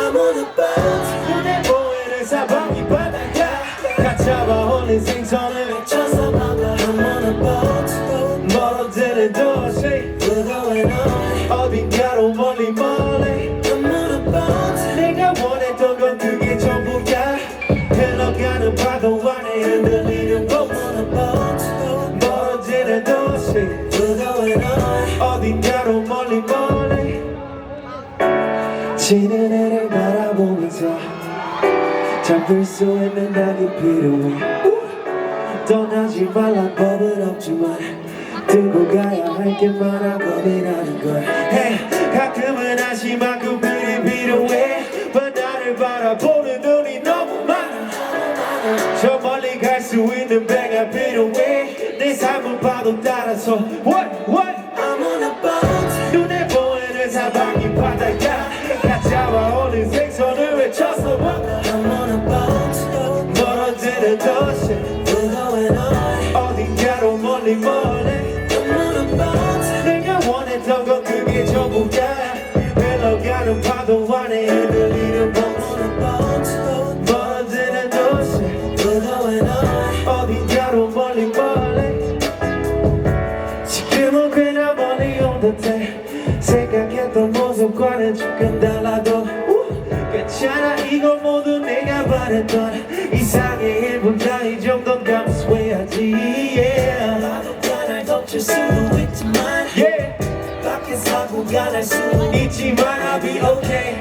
I'm on a boat. 눈에 보이는 사방이 바다야 갇혀봐 홀린 생선을 외쳐서 먹어. I'm on a boat. 멀어지는 도시 We're going on. 어딘가로 멀리 멀리 I'm on a boat. 내가 원했던 건 그게 전부야 흘러가는 파도 안에 흔들리는 I'm on a boat. 멀어지는 도시 We're going on. 어딘가로 멀리 멀리 지는 해를 바라보면서 잠들 수 있는 낙이 필요해 떠나지 말란 법은 없지만 들고 가야 할 게 많아 겁이 나는 걸 hey, 가끔은 한심만큼 그리 필요해 바다를 바라보는 눈이 너무 많아 저 멀리 갈 수 있는 배가 필요해 내 삶은 파도 따라서 what? I'm on a boat. 눈에 보이는 사방이 바다야 가짜와 오는 생선을 외쳐서 먹어 I'm on a boat. 멀어지는 도시 We're going on. 어딘가로 멀리 멀리 I'm on a boat. 내가 원했던 건 그게 전부야 흘러가는 파도 안에 흔들리는 I'm on a boat. 멀어지는 도시 We're going on. 어딘가로 멀리 멀리 지금은 꽤나 멀리 온 듯해 생각했던 모습과는 조금 달라도 괜찮아 이건 모두 내가 바랬던 이상의 일보다 이 정도는 감수해야지 yeah. 파도가 날 덮칠 수도 있지만 yeah. 밖에 사고가 날 수도 있지만 I'll be okay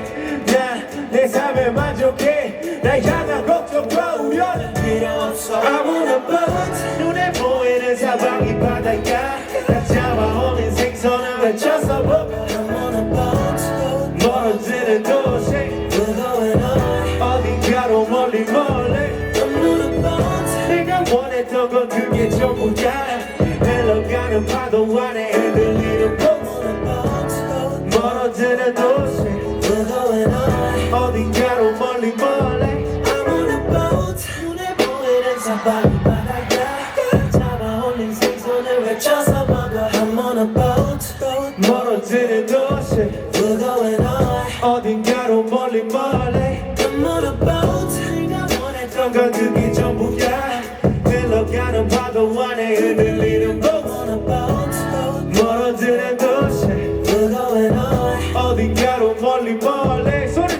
난 내 삶에 만족해 날 향한 걱정과 우려는 필요 없어. I'm on a boat 눈에 보이는 사방이 바다야 가짜와 올린 생선을 외쳐서 먹어 I'm on a boat. 멀어지는 도시 We're going on. 어딘가로 멀리 멀리 I'm on a boat. 내가 원했던 건 그게 전부야 흘러가는 파도 안에 흔들리는 I'm on a boat. 멀어지는 도시 We're going on. 어딘가로 멀리 멀리 I'm on a boat. 눈에 보이는 사방이 바다야 잡아 올린 생선을 외쳐서 먹어. I'm on a boat. 멀어지는 도시 We're going on. 어딘가로 멀리 멀리 I'm on a boat. 내가 원했던 건 그게 전부야 흘러가는 파도 안에 흔들리는 I'm on a boat. 멀어지는 도시 We're going on. 어딘가로 멀리 멀리 소리